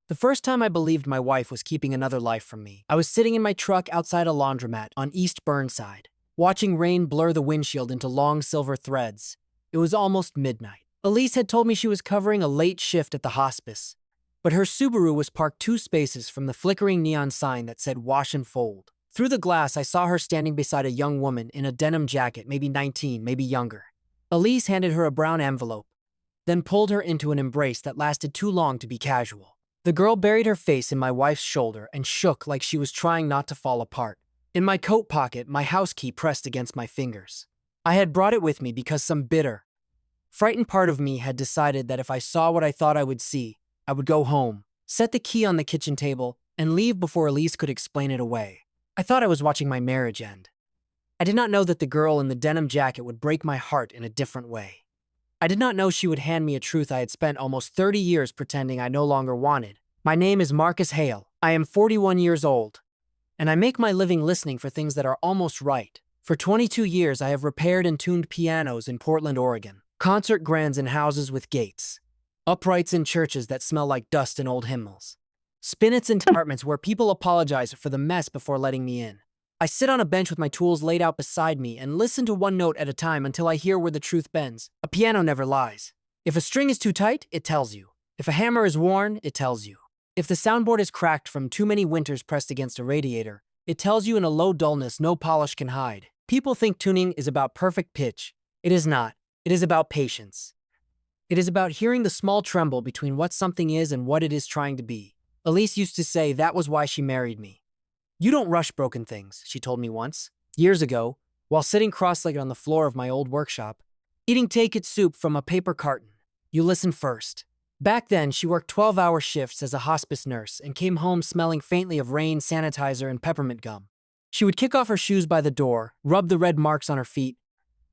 The first time I believed my wife was keeping another life from me, I was sitting in my truck outside a laundromat on East Burnside, watching rain blur the windshield into long silver threads. It was almost midnight. Elise had told me she was covering a late shift at the hospice, but her Subaru was parked 2 spaces from the flickering neon sign that said wash and fold. Through the glass, I saw her standing beside a young woman in a denim jacket, maybe 19, maybe younger. Elise handed her a brown envelope, then pulled her into an embrace that lasted too long to be casual. The girl buried her face in my wife's shoulder and shook like she was trying not to fall apart. In my coat pocket, my house key pressed against my fingers. I had brought it with me because some bitter, frightened part of me had decided that if I saw what I thought I would see, I would go home, set the key on the kitchen table, and leave before Elise could explain it away. I thought I was watching my marriage end. I did not know that the girl in the denim jacket would break my heart in a different way. I did not know she would hand me a truth I had spent almost 30 years pretending I no longer wanted. My name is Marcus Hale. I am 41 years old, and I make my living listening for things that are almost right. For 22 years, I have repaired and tuned pianos in Portland, Oregon, concert grands in houses with gates, uprights in churches that smell like dust and old hymnals, spinets in apartments where people apologize for the mess before letting me in. I sit on a bench with my tools laid out beside me and listen to one note at a time until I hear where the truth bends. A piano never lies. If a string is too tight, it tells you. If a hammer is worn, it tells you. If the soundboard is cracked from too many winters pressed against a radiator, it tells you in a low dullness no polish can hide. People think tuning is about perfect pitch. It is not. It is about patience. It is about hearing the small tremble between what something is and what it is trying to be. Elise used to say that was why she married me. You don't rush broken things, she told me once. Years ago, while sitting cross-legged on the floor of my old workshop, eating take-it soup from a paper carton. You listen first. Back then, she worked 12-hour shifts as a hospice nurse and came home smelling faintly of rain, sanitizer, and peppermint gum. She would kick off her shoes by the door, rub the red marks on her feet,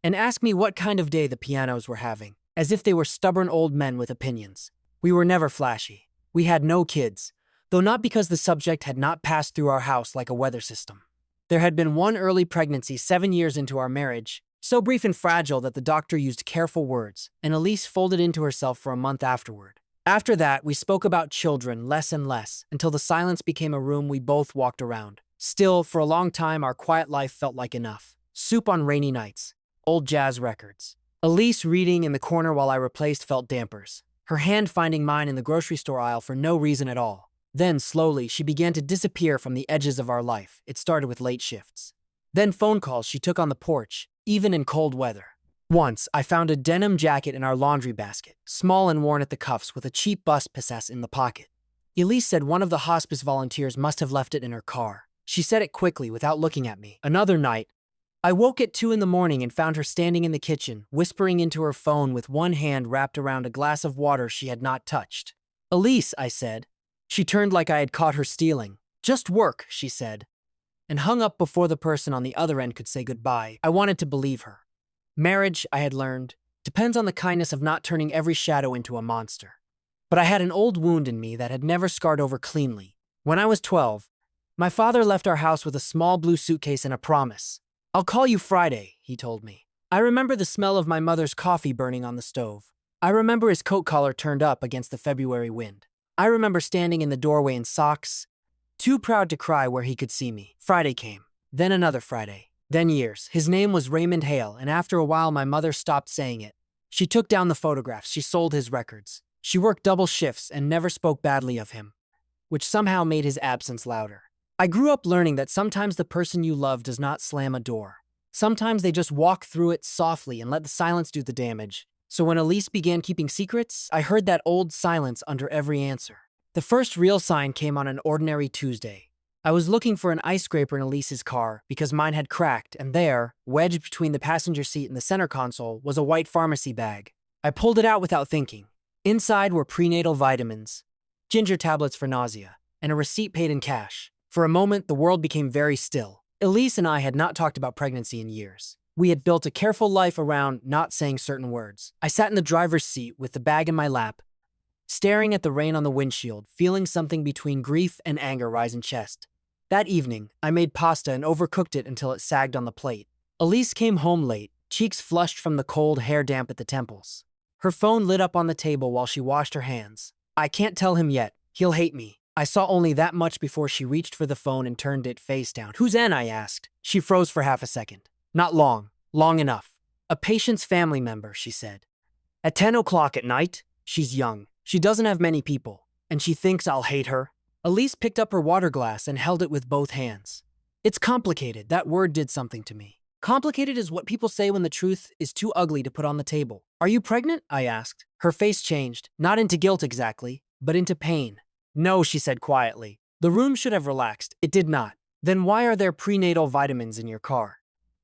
and ask me what kind of day the pianos were having, as if they were stubborn old men with opinions. We were never flashy. We had no kids, though not because the subject had not passed through our house like a weather system. There had been one early pregnancy 7 years into our marriage, so brief and fragile that the doctor used careful words, and Elise folded into herself for a month afterward. After that, we spoke about children less and less, until the silence became a room we both walked around. Still, for a long time, our quiet life felt like enough. Soup on rainy nights, old jazz records. Elise reading in the corner while I replaced felt dampers, her hand finding mine in the grocery store aisle for no reason at all. Then, slowly, she began to disappear from the edges of our life. It started with late shifts. Then phone calls she took on the porch, even in cold weather. Once, I found a denim jacket in our laundry basket, small and worn at the cuffs with a cheap bus pass in the pocket. Elise said one of the hospice volunteers must have left it in her car. She said it quickly without looking at me. Another night, I woke at 2 a.m. and found her standing in the kitchen, whispering into her phone with one hand wrapped around a glass of water she had not touched. Elise, I said. She turned like I had caught her stealing. Just work, she said, and hung up before the person on the other end could say goodbye. I wanted to believe her. Marriage, I had learned, depends on the kindness of not turning every shadow into a monster. But I had an old wound in me that had never scarred over cleanly. When I was 12, my father left our house with a small blue suitcase and a promise. I'll call you Friday, he told me. I remember the smell of my mother's coffee burning on the stove. I remember his coat collar turned up against the February wind. I remember standing in the doorway in socks, too proud to cry where he could see me. Friday came, then another Friday, then years. His name was Raymond Hale, and after a while my mother stopped saying it. She took down the photographs, she sold his records. She worked double shifts and never spoke badly of him, which somehow made his absence louder. I grew up learning that sometimes the person you love does not slam a door. Sometimes they just walk through it softly and let the silence do the damage. So when Elise began keeping secrets, I heard that old silence under every answer. The first real sign came on an ordinary Tuesday. I was looking for an ice scraper in Elise's car because mine had cracked, and there, wedged between the passenger seat and the center console, was a white pharmacy bag. I pulled it out without thinking. Inside were prenatal vitamins, ginger tablets for nausea, and a receipt paid in cash. For a moment, the world became very still. Elise and I had not talked about pregnancy in years. We had built a careful life around not saying certain words. I sat in the driver's seat with the bag in my lap, staring at the rain on the windshield, feeling something between grief and anger rise in chest. That evening, I made pasta and overcooked it until it sagged on the plate. Elise came home late, cheeks flushed from the cold, hair damp at the temples. Her phone lit up on the table while she washed her hands. I can't tell him yet, He'll hate me. I saw only that much before she reached for the phone and turned it face down. Who's N? I asked. She froze for half a second. Not long. Long enough. A patient's family member, she said. At 10 o'clock at night? She's young. She doesn't have many people. And she thinks I'll hate her? Elise picked up her water glass and held it with both hands. It's complicated. That word did something to me. Complicated is what people say when the truth is too ugly to put on the table. Are you pregnant? I asked. Her face changed, not into guilt exactly, but into pain. No, she said quietly. The room should have relaxed. It did not. Then why are there prenatal vitamins in your car?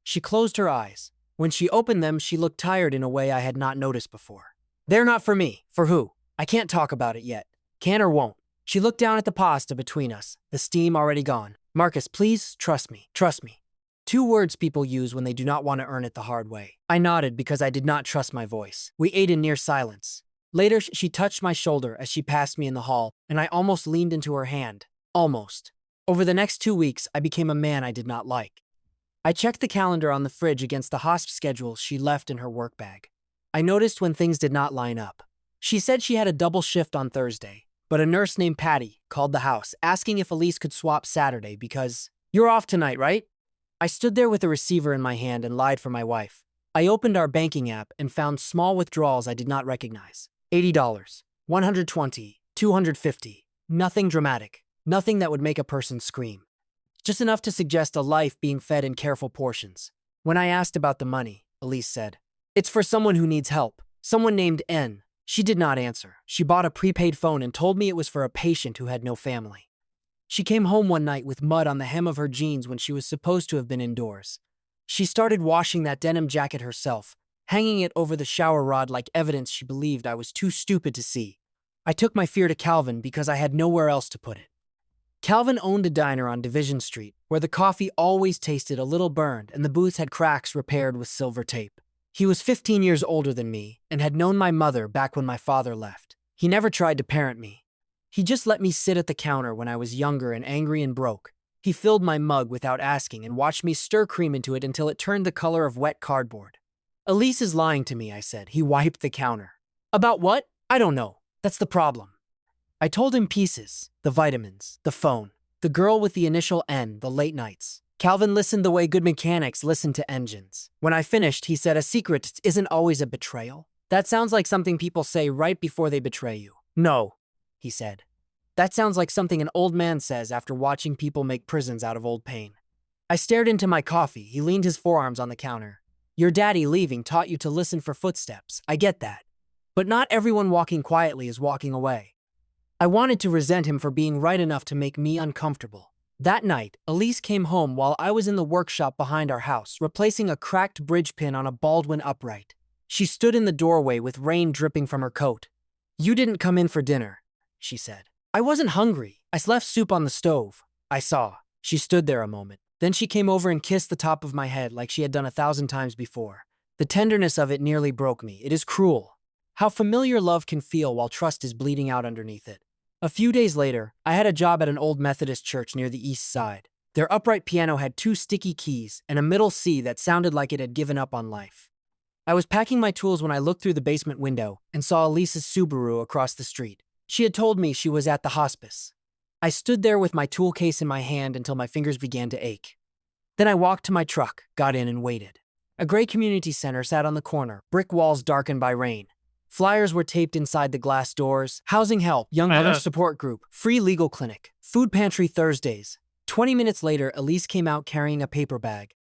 She closed her eyes. When she opened them, she looked tired in a way I had not noticed before. They're not for me. For who? I can't talk about it yet. Can or won't. She looked down at the pasta between us, the steam already gone. Marcus, please trust me. Trust me. 2 words people use when they do not want to earn it the hard way. I nodded because I did not trust my voice. We ate in near silence. Later, she touched my shoulder as she passed me in the hall, and I almost leaned into her hand. Almost. Over the next 2 weeks, I became a man I did not like. I checked the calendar on the fridge against the hosp schedule she left in her work bag. I noticed when things did not line up. She said she had a double shift on Thursday, but a nurse named Patty called the house, asking if Elise could swap Saturday because, "You're off tonight, right?" I stood there with a receiver in my hand and lied for my wife. I opened our banking app and found small withdrawals I did not recognize. $80, $120, $250. Nothing dramatic. Nothing that would make a person scream. Just enough to suggest a life being fed in careful portions. When I asked about the money, Elise said, "It's for someone who needs help. Someone named N." She did not answer. She bought a prepaid phone and told me it was for a patient who had no family. She came home one night with mud on the hem of her jeans when she was supposed to have been indoors. She started washing that denim jacket herself, hanging it over the shower rod like evidence she believed I was too stupid to see. I took my fear to Calvin because I had nowhere else to put it. Calvin owned a diner on Division Street, where the coffee always tasted a little burned and the booths had cracks repaired with silver tape. He was 15 years older than me and had known my mother back when my father left. He never tried to parent me. He just let me sit at the counter when I was younger and angry and broke. He filled my mug without asking and watched me stir cream into it until it turned the color of wet cardboard. "Elise is lying to me," I said. He wiped the counter. "About what? I don't know. That's the problem." I told him pieces, the vitamins, the phone, the girl with the initial N, the late nights. Calvin listened the way good mechanics listen to engines. When I finished, he said, "A secret isn't always a betrayal. That sounds like something people say right before they betray you." "No," he said. "That sounds like something an old man says after watching people make prisons out of old pain." I stared into my coffee. He leaned his forearms on the counter. "Your daddy leaving taught you to listen for footsteps. I get that. But not everyone walking quietly is walking away." I wanted to resent him for being right enough to make me uncomfortable. That night, Elise came home while I was in the workshop behind our house, replacing a cracked bridge pin on a Baldwin upright. She stood in the doorway with rain dripping from her coat. "You didn't come in for dinner," she said. "I wasn't hungry. I left soup on the stove." I saw. She stood there a moment. Then she came over and kissed the top of my head like she had done 1,000 times before. The tenderness of it nearly broke me. It is cruel. How familiar love can feel while trust is bleeding out underneath it. A few days later, I had a job at an old Methodist church near the east side. Their upright piano had 2 sticky keys and a middle C that sounded like it had given up on life. I was packing my tools when I looked through the basement window and saw Elise's Subaru across the street. She had told me she was at the hospice. I stood there with my tool case in my hand until my fingers began to ache. Then I walked to my truck, got in, and waited. A gray community center sat on the corner, brick walls darkened by rain. Flyers were taped inside the glass doors. Housing help, young adult support group, free legal clinic, food pantry Thursdays. 20 minutes later, Elise came out carrying a paper bag.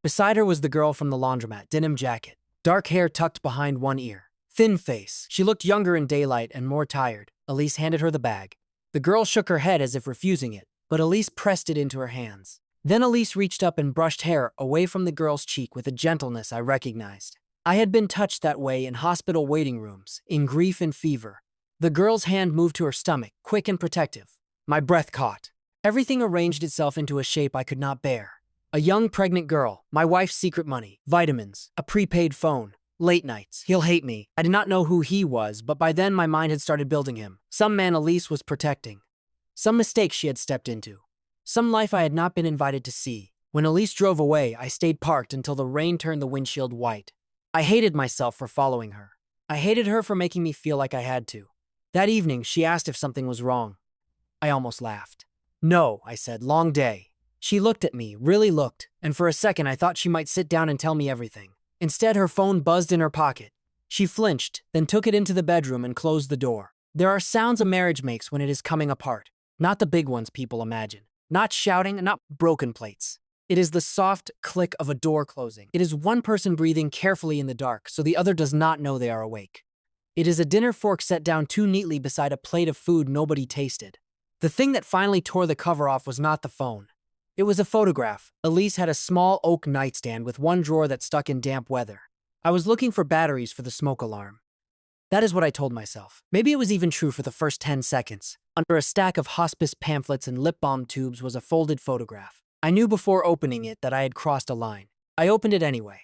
Beside her was the girl from the laundromat, denim jacket, dark hair tucked behind one ear, thin face. She looked younger in daylight and more tired. Elise handed her the bag. The girl shook her head as if refusing it, but Elise pressed it into her hands. Then Elise reached up and brushed hair away from the girl's cheek with a gentleness I recognized. I had been touched that way in hospital waiting rooms, in grief and fever. The girl's hand moved to her stomach, quick and protective. My breath caught. Everything arranged itself into a shape I could not bear. A young pregnant girl, my wife's secret money, vitamins, a prepaid phone, late nights. He'll hate me. I did not know who he was, but by then my mind had started building him. Some man Elise was protecting. Some mistake she had stepped into. Some life I had not been invited to see. When Elise drove away, I stayed parked until the rain turned the windshield white. I hated myself for following her. I hated her for making me feel like I had to. That evening, she asked if something was wrong. I almost laughed. No, I said, long day. She looked at me, really looked, and for a second I thought she might sit down and tell me everything. Instead, her phone buzzed in her pocket. She flinched, then took it into the bedroom and closed the door. There are sounds a marriage makes when it is coming apart. Not the big ones people imagine. Not shouting, not broken plates. It is the soft click of a door closing. It is one person breathing carefully in the dark so the other does not know they are awake. It is a dinner fork set down too neatly beside a plate of food nobody tasted. The thing that finally tore the cover off was not the phone. It was a photograph. Elise had a small oak nightstand with one drawer that stuck in damp weather. I was looking for batteries for the smoke alarm. That is what I told myself. Maybe it was even true for the first 10 seconds. Under a stack of hospice pamphlets and lip balm tubes was a folded photograph. I knew before opening it that I had crossed a line. I opened it anyway.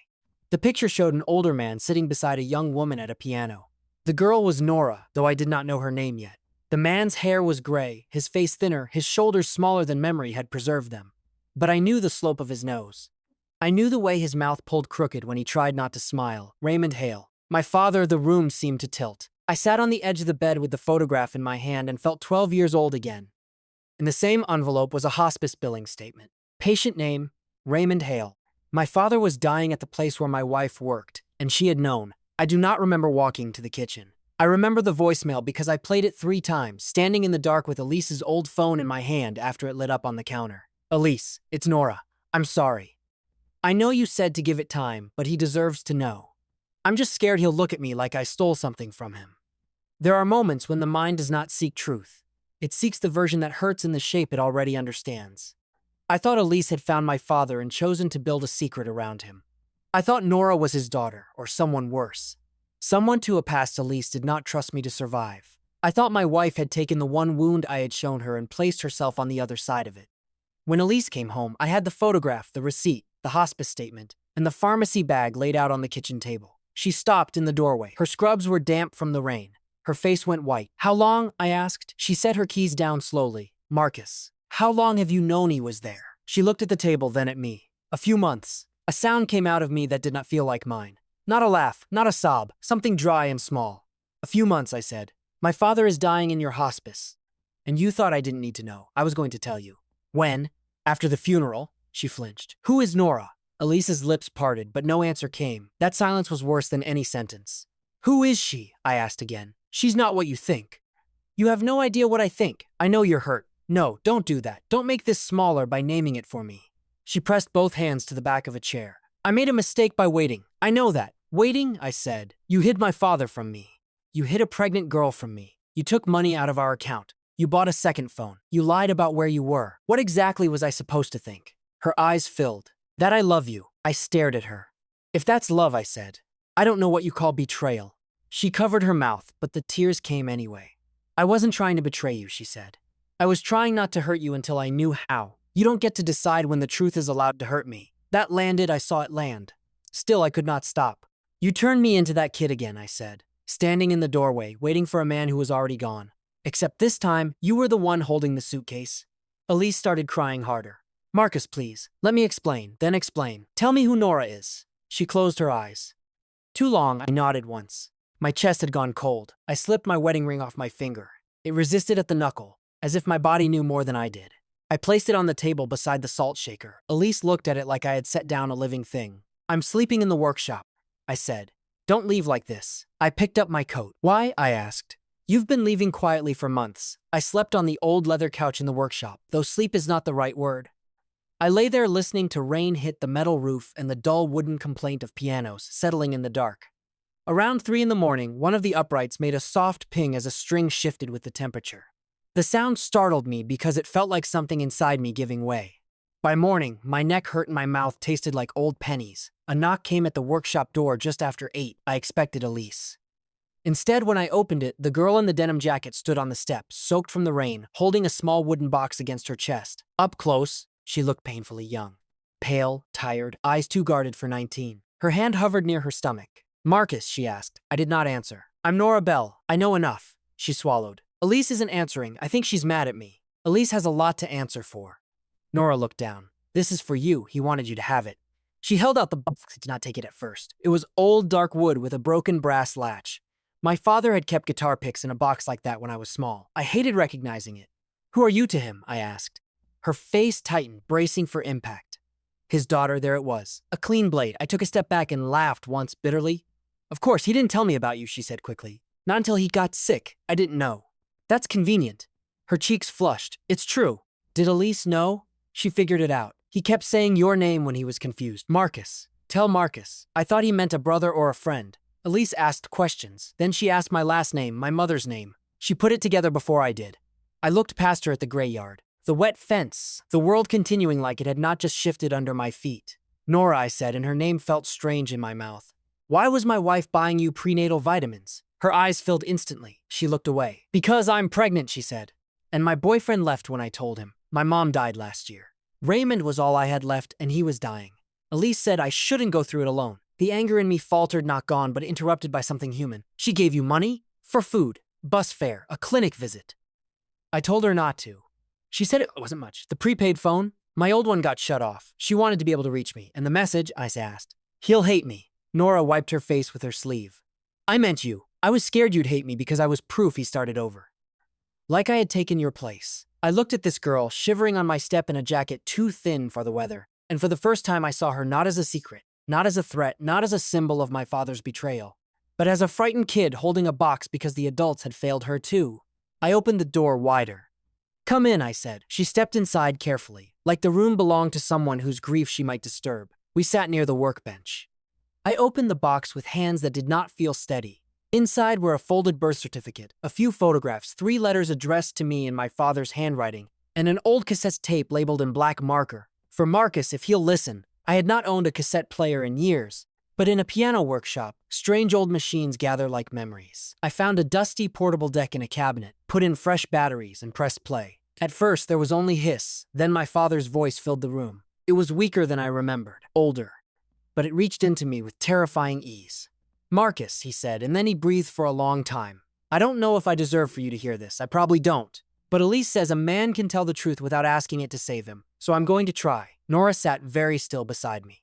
The picture showed an older man sitting beside a young woman at a piano. The girl was Nora, though I did not know her name yet. The man's hair was gray, his face thinner, his shoulders smaller than memory had preserved them. But I knew the slope of his nose. I knew the way his mouth pulled crooked when he tried not to smile. Raymond Hale. My father, the room seemed to tilt. I sat on the edge of the bed with the photograph in my hand and felt 12 years old again. In the same envelope was a hospice billing statement. Patient name, Raymond Hale. My father was dying at the place where my wife worked, and she had known. I do not remember walking to the kitchen. I remember the voicemail because I played it 3 times, standing in the dark with Elise's old phone in my hand after it lit up on the counter. Elise, it's Nora. I'm sorry. I know you said to give it time, but he deserves to know. I'm just scared he'll look at me like I stole something from him. There are moments when the mind does not seek truth. It seeks the version that hurts in the shape it already understands. I thought Elise had found my father and chosen to build a secret around him. I thought Nora was his daughter, or someone worse. Someone to a past Elise did not trust me to survive. I thought my wife had taken the one wound I had shown her and placed herself on the other side of it. When Elise came home, I had the photograph, the receipt, the hospice statement, and the pharmacy bag laid out on the kitchen table. She stopped in the doorway. Her scrubs were damp from the rain. Her face went white. How long? I asked. She set her keys down slowly. Marcus, how long have you known he was there? She looked at the table, then at me. A few months. A sound came out of me that did not feel like mine. Not a laugh, not a sob, something dry and small. A few months, I said. My father is dying in your hospice. And you thought I didn't need to know. I was going to tell you. When? After the funeral? She flinched. Who is Nora? Elise's lips parted, but no answer came. That silence was worse than any sentence. Who is she? I asked again. She's not what you think. You have no idea what I think. I know you're hurt. No, don't do that. Don't make this smaller by naming it for me. She pressed both hands to the back of a chair. I made a mistake by waiting. I know that. Waiting, I said. You hid my father from me. You hid a pregnant girl from me. You took money out of our account. You bought a second phone. You lied about where you were. What exactly was I supposed to think? Her eyes filled. That I love you. I stared at her. If that's love, I said. I don't know what you call betrayal. She covered her mouth, but the tears came anyway. I wasn't trying to betray you, she said. I was trying not to hurt you until I knew how. You don't get to decide when the truth is allowed to hurt me. That landed, I saw it land. Still, I could not stop. You turned me into that kid again, I said, standing in the doorway, waiting for a man who was already gone. Except this time, you were the one holding the suitcase. Elise started crying harder. Marcus, please. Let me explain, then explain. Tell me who Nora is. She closed her eyes. Too long, I nodded once. My chest had gone cold. I slipped my wedding ring off my finger. It resisted at the knuckle, as if my body knew more than I did. I placed it on the table beside the salt shaker. Elise looked at it like I had set down a living thing. I'm sleeping in the workshop, I said. Don't leave like this. I picked up my coat. Why? I asked. You've been leaving quietly for months. I slept on the old leather couch in the workshop, though sleep is not the right word. I lay there listening to rain hit the metal roof and the dull wooden complaint of pianos settling in the dark. Around 3 in the morning, one of the uprights made a soft ping as a string shifted with the temperature. The sound startled me because it felt like something inside me giving way. By morning, my neck hurt and my mouth tasted like old pennies. A knock came at the workshop door just after 8. I expected Elise. Instead, when I opened it, the girl in the denim jacket stood on the steps, soaked from the rain, holding a small wooden box against her chest. Up close, she looked painfully young. Pale, tired, eyes too guarded for 19. Her hand hovered near her stomach. Marcus, she asked. I did not answer. I'm Nora Bell. I know enough. She swallowed. Elise isn't answering. I think she's mad at me. Elise has a lot to answer for. Nora looked down. This is for you. He wanted you to have it. She held out the box. I did not take it at first. It was old dark wood with a broken brass latch. My father had kept guitar picks in a box like that when I was small. I hated recognizing it. Who are you to him? I asked. Her face tightened, bracing for impact. His daughter, there it was. A clean blade. I took a step back and laughed once bitterly. Of course, he didn't tell me about you, she said quickly. Not until he got sick. I didn't know. That's convenient. Her cheeks flushed. It's true. Did Elise know? She figured it out. He kept saying your name when he was confused. Marcus. Tell Marcus. I thought he meant a brother or a friend. Elise asked questions. Then she asked my last name, my mother's name. She put it together before I did. I looked past her at the gray yard. The wet fence. The world continuing like it had not just shifted under my feet. Nora, I said, and her name felt strange in my mouth. Why was my wife buying you prenatal vitamins? Her eyes filled instantly. She looked away. Because I'm pregnant, she said. And my boyfriend left when I told him. My mom died last year. Raymond was all I had left, and he was dying. Elise said I shouldn't go through it alone. The anger in me faltered, not gone, but interrupted by something human. She gave you money? For food, bus fare, a clinic visit. I told her not to. She said it wasn't much. The prepaid phone? My old one got shut off. She wanted to be able to reach me. And the message, I asked. He'll hate me. Nora wiped her face with her sleeve. I meant you. I was scared you'd hate me because I was proof he started over. Like I had taken your place. I looked at this girl, shivering on my step in a jacket too thin for the weather. And for the first time I saw her not as a secret, not as a threat, not as a symbol of my father's betrayal, but as a frightened kid holding a box because the adults had failed her too. I opened the door wider. Come in, I said. She stepped inside carefully, like the room belonged to someone whose grief she might disturb. We sat near the workbench. I opened the box with hands that did not feel steady. Inside were a folded birth certificate, a few photographs, 3 letters addressed to me in my father's handwriting, and an old cassette tape labeled in black marker. For Marcus, if he'll listen. I had not owned a cassette player in years, but in a piano workshop, strange old machines gather like memories. I found a dusty portable deck in a cabinet, put in fresh batteries, and pressed play. At first, there was only hiss, then my father's voice filled the room. It was weaker than I remembered, older, but it reached into me with terrifying ease. Marcus, he said, and then he breathed for a long time. I don't know if I deserve for you to hear this. I probably don't. But Elise says a man can tell the truth without asking it to save him, so I'm going to try. Nora sat very still beside me.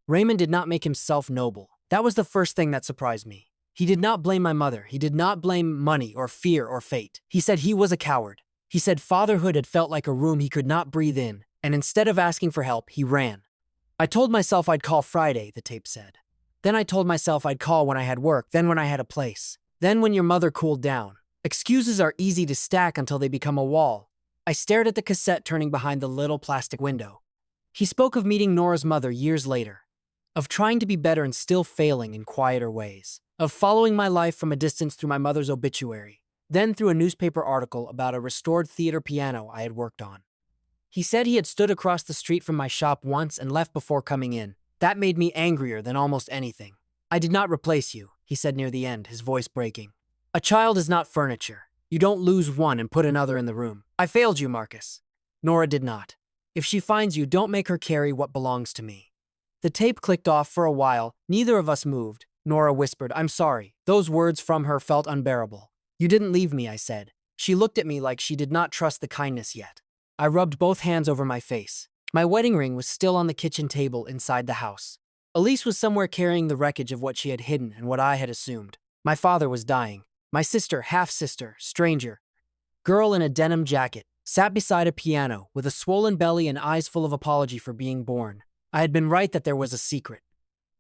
Raymond did not make himself noble. That was the first thing that surprised me. He did not blame my mother. He did not blame money or fear or fate. He said he was a coward. He said fatherhood had felt like a room he could not breathe in, and instead of asking for help, he ran. I told myself I'd call Friday, the tape said. Then I told myself I'd call when I had work, then when I had a place, then when your mother cooled down. Excuses are easy to stack until they become a wall. I stared at the cassette turning behind the little plastic window. He spoke of meeting Nora's mother years later, of trying to be better and still failing in quieter ways, of following my life from a distance through my mother's obituary, then through a newspaper article about a restored theater piano I had worked on. He said he had stood across the street from my shop once and left before coming in. That made me angrier than almost anything. I did not replace you, he said near the end, his voice breaking. A child is not furniture. You don't lose one and put another in the room. I failed you, Marcus. Nora did not. If she finds you, don't make her carry what belongs to me. The tape clicked off for a while. Neither of us moved. Nora whispered, I'm sorry. Those words from her felt unbearable. You didn't leave me, I said. She looked at me like she did not trust the kindness yet. I rubbed both hands over my face. My wedding ring was still on the kitchen table inside the house. Elise was somewhere carrying the wreckage of what she had hidden and what I had assumed. My father was dying. My sister, half-sister, stranger, girl in a denim jacket, sat beside a piano with a swollen belly and eyes full of apology for being born. I had been right that there was a secret.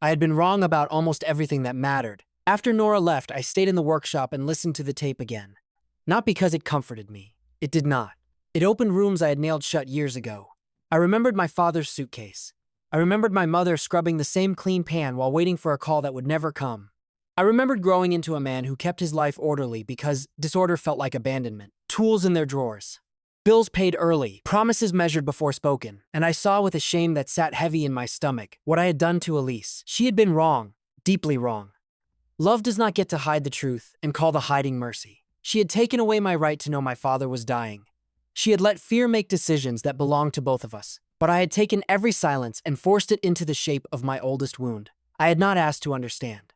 I had been wrong about almost everything that mattered. After Nora left, I stayed in the workshop and listened to the tape again. Not because it comforted me. It did not. It opened rooms I had nailed shut years ago. I remembered my father's suitcase. I remembered my mother scrubbing the same clean pan while waiting for a call that would never come. I remembered growing into a man who kept his life orderly because disorder felt like abandonment. Tools in their drawers. Bills paid early, promises measured before spoken, and I saw with a shame that sat heavy in my stomach what I had done to Elise. She had been wrong, deeply wrong. Love does not get to hide the truth and call the hiding mercy. She had taken away my right to know my father was dying. She had let fear make decisions that belonged to both of us, but I had taken every silence and forced it into the shape of my oldest wound. I had not asked to understand.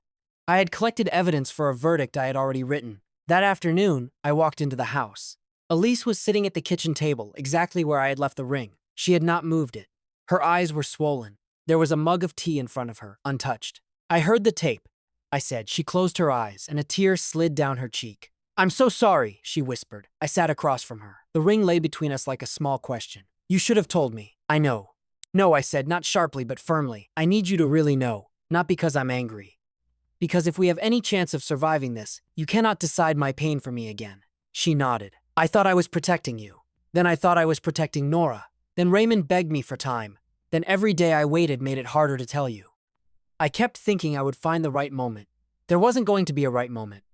I had collected evidence for a verdict I had already written. That afternoon, I walked into the house. Elise was sitting at the kitchen table, exactly where I had left the ring. She had not moved it. Her eyes were swollen. There was a mug of tea in front of her, untouched. I heard the tape, I said. She closed her eyes, and a tear slid down her cheek. I'm so sorry, she whispered. I sat across from her. The ring lay between us like a small question. You should have told me. I know. No, I said, not sharply but firmly. I need you to really know. Not because I'm angry. Because if we have any chance of surviving this, you cannot decide my pain for me again. She nodded. I thought I was protecting you. Then I thought I was protecting Nora. Then Raymond begged me for time. Then every day I waited made it harder to tell you. I kept thinking I would find the right moment. There wasn't going to be a right moment.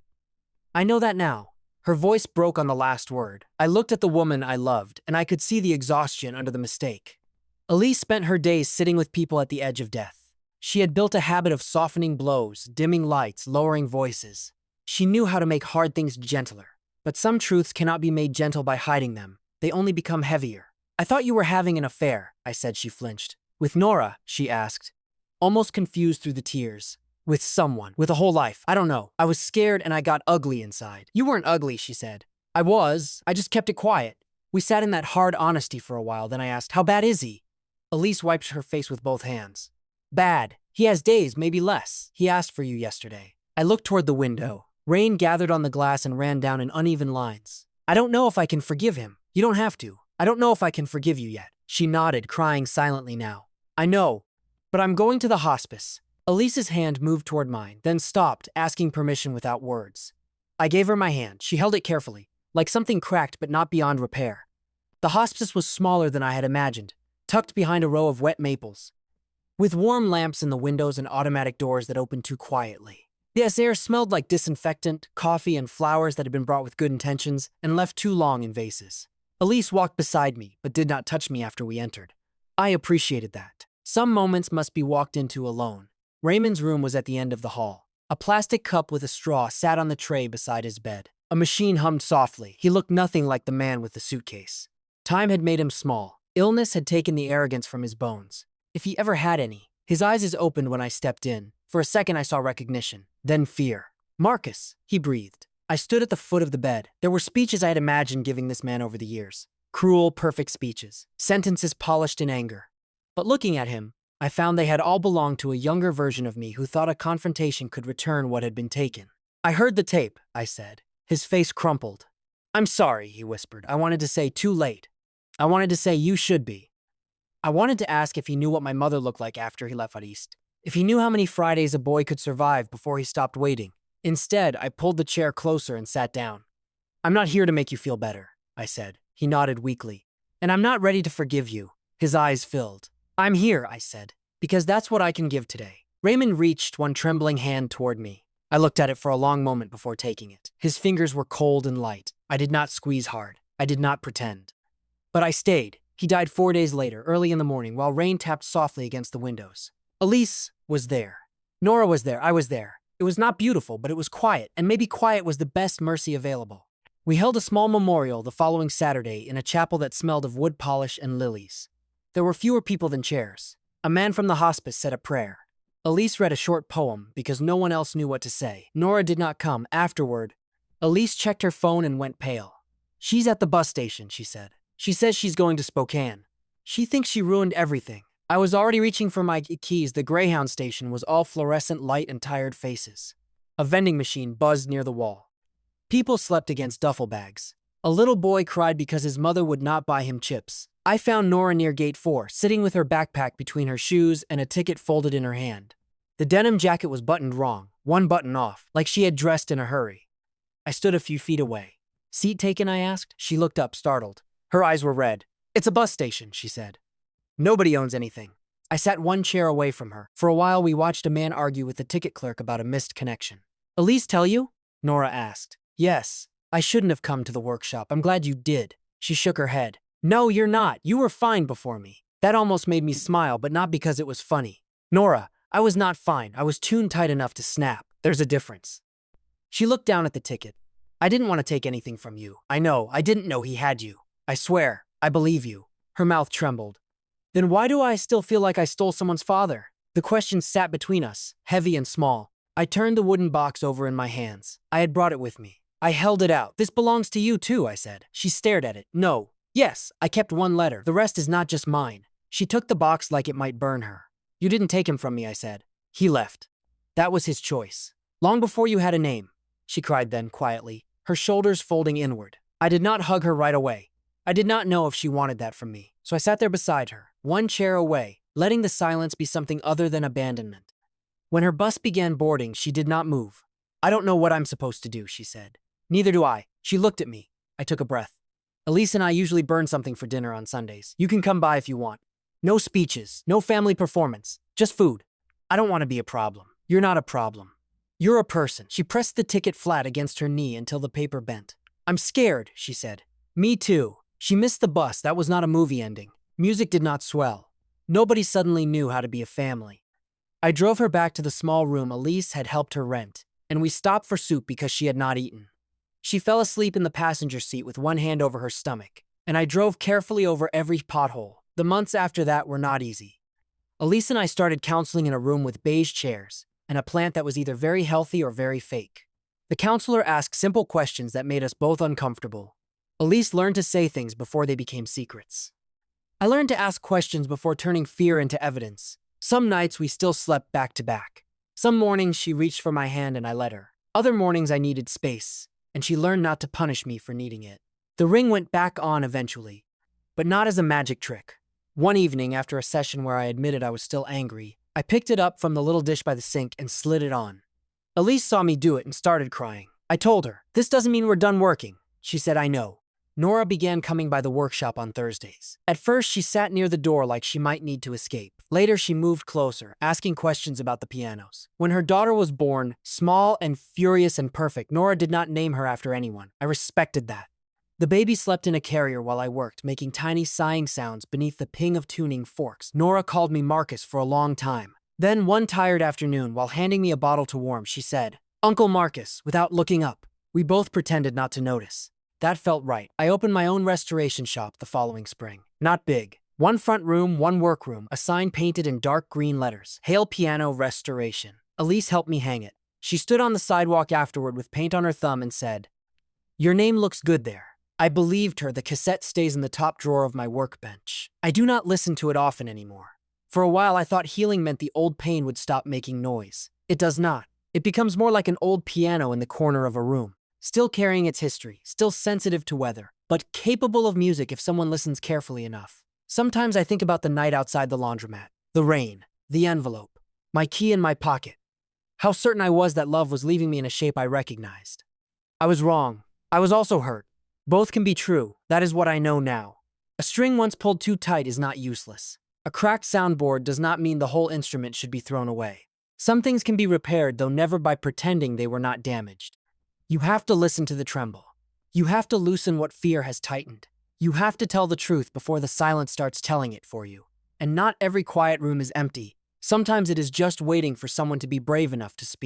I know that now. Her voice broke on the last word. I looked at the woman I loved, and I could see the exhaustion under the mistake. Elise spent her days sitting with people at the edge of death. She had built a habit of softening blows, dimming lights, lowering voices. She knew how to make hard things gentler. But some truths cannot be made gentle by hiding them. They only become heavier. I thought you were having an affair, I said. She flinched. With Nora, she asked, almost confused through the tears. With someone, with a whole life. I don't know. I was scared and I got ugly inside. You weren't ugly, she said. I just kept it quiet. We sat in that hard honesty for a while, then I asked, how bad is he? Elise wiped her face with both hands. Bad. He has days, maybe less. He asked for you yesterday. I looked toward the window. Rain gathered on the glass and ran down in uneven lines. I don't know if I can forgive him. You don't have to. I don't know if I can forgive you yet. She nodded, crying silently now. I know, but I'm going to the hospice. Elise's hand moved toward mine, then stopped, asking permission without words. I gave her my hand. She held it carefully, like something cracked but not beyond repair. The hospice was smaller than I had imagined, tucked behind a row of wet maples, with warm lamps in the windows and automatic doors that opened too quietly. The air smelled like disinfectant, coffee, and flowers that had been brought with good intentions and left too long in vases. Elise walked beside me, but did not touch me after we entered. I appreciated that. Some moments must be walked into alone. Raymond's room was at the end of the hall. A plastic cup with a straw sat on the tray beside his bed. A machine hummed softly. He looked nothing like the man with the suitcase. Time had made him small. Illness had taken the arrogance from his bones, if he ever had any. His eyes opened when I stepped in. For a second I saw recognition, then fear. Marcus, he breathed. I stood at the foot of the bed. There were speeches I had imagined giving this man over the years. Cruel, perfect speeches. Sentences polished in anger. But looking at him, I found they had all belonged to a younger version of me who thought a confrontation could return what had been taken. I heard the tape, I said. His face crumpled. I'm sorry, he whispered. I wanted to say too late. I wanted to say you should be. I wanted to ask if he knew what my mother looked like after he left out east. If he knew how many Fridays a boy could survive before he stopped waiting. Instead, I pulled the chair closer and sat down. I'm not here to make you feel better, I said. He nodded weakly. And I'm not ready to forgive you. His eyes filled. I'm here, I said, because that's what I can give today. Raymond reached one trembling hand toward me. I looked at it for a long moment before taking it. His fingers were cold and light. I did not squeeze hard. I did not pretend. But I stayed. He died 4 days later, early in the morning, while rain tapped softly against the windows. Elise was there. Nora was there. I was there. It was not beautiful, but it was quiet, and maybe quiet was the best mercy available. We held a small memorial the following Saturday in a chapel that smelled of wood polish and lilies. There were fewer people than chairs. A man from the hospice said a prayer. Elise read a short poem because no one else knew what to say. Nora did not come. Afterward, Elise checked her phone and went pale. She's at the bus station, she said. She says she's going to Spokane. She thinks she ruined everything. I was already reaching for my keys. The Greyhound station was all fluorescent light and tired faces. A vending machine buzzed near the wall. People slept against duffel bags. A little boy cried because his mother would not buy him chips. I found Nora near gate 4, sitting with her backpack between her shoes and a ticket folded in her hand. The denim jacket was buttoned wrong, one button off, like she had dressed in a hurry. I stood a few feet away. Seat taken, I asked. She looked up, startled. Her eyes were red. It's a bus station, she said. Nobody owns anything. I sat one chair away from her. For a while, we watched a man argue with the ticket clerk about a missed connection. Elise tell you? Nora asked. Yes. I shouldn't have come to the workshop. I'm glad you did. She shook her head. No, you're not. You were fine before me. That almost made me smile, but not because it was funny. Nora, I was not fine. I was tuned tight enough to snap. There's a difference. She looked down at the ticket. I didn't want to take anything from you. I know. I didn't know he had you. I swear. I believe you. Her mouth trembled. Then why do I still feel like I stole someone's father? The question sat between us, heavy and small. I turned the wooden box over in my hands. I had brought it with me. I held it out. This belongs to you too, I said. She stared at it. No. Yes, I kept one letter. The rest is not just mine. She took the box like it might burn her. You didn't take him from me, I said. He left. That was his choice. Long before you had a name, she cried then quietly. her shoulders folding inward. I did not hug her right away. I did not know if she wanted that from me, so I sat there beside her, one chair away, letting the silence be something other than abandonment. When her bus began boarding, she did not move. "I don't know what I'm supposed to do," she said. "Neither do I." She looked at me. I took a breath. "Elise and I usually burn something for dinner on Sundays. You can come by if you want. No speeches, no family performance, just food. I don't want to be a problem. You're not a problem. You're a person." She pressed the ticket flat against her knee until the paper bent. "I'm scared," she said. "Me too." She missed the bus. That was not a movie ending. Music did not swell. Nobody suddenly knew how to be a family. I drove her back to the small room Elise had helped her rent, and we stopped for soup because she had not eaten. She fell asleep in the passenger seat with one hand over her stomach, and I drove carefully over every pothole. The months after that were not easy. Elise and I started counseling in a room with beige chairs and a plant that was either very healthy or very fake. The counselor asked simple questions that made us both uncomfortable. Elise learned to say things before they became secrets. I learned to ask questions before turning fear into evidence. Some nights we still slept back to back. Some mornings she reached for my hand and I let her. Other mornings I needed space, and she learned not to punish me for needing it. The ring went back on eventually, but not as a magic trick. One evening, after a session where I admitted I was still angry, I picked it up from the little dish by the sink and slid it on. Elise saw me do it and started crying. I told her, "This doesn't mean we're done working." She said, "I know." Nora began coming by the workshop on Thursdays. At first, she sat near the door like she might need to escape. Later, she moved closer, asking questions about the pianos. When her daughter was born, small and furious and perfect, Nora did not name her after anyone. I respected that. The baby slept in a carrier while I worked, making tiny sighing sounds beneath the ping of tuning forks. Nora called me Marcus for a long time. Then, one tired afternoon, while handing me a bottle to warm, she said, "Uncle Marcus," without looking up. We both pretended not to notice. That felt right. I opened my own restoration shop the following spring. Not big. One front room, one workroom, a sign painted in dark green letters. "Hail Piano Restoration." Elise helped me hang it. She stood on the sidewalk afterward with paint on her thumb and said, "Your name looks good there." I believed her. The cassette stays in the top drawer of my workbench. I do not listen to it often anymore. For a while, I thought healing meant the old pain would stop making noise. It does not. It becomes more like an old piano in the corner of a room. Still carrying its history, still sensitive to weather, but capable of music if someone listens carefully enough. Sometimes I think about the night outside the laundromat, the rain, the envelope, my key in my pocket. How certain I was that love was leaving me in a shape I recognized. I was wrong. I was also hurt. Both can be true. That is what I know now. A string once pulled too tight is not useless. A cracked soundboard does not mean the whole instrument should be thrown away. Some things can be repaired, though never by pretending they were not damaged. You have to listen to the tremble. You have to loosen what fear has tightened. You have to tell the truth before the silence starts telling it for you. And not every quiet room is empty. Sometimes it is just waiting for someone to be brave enough to speak.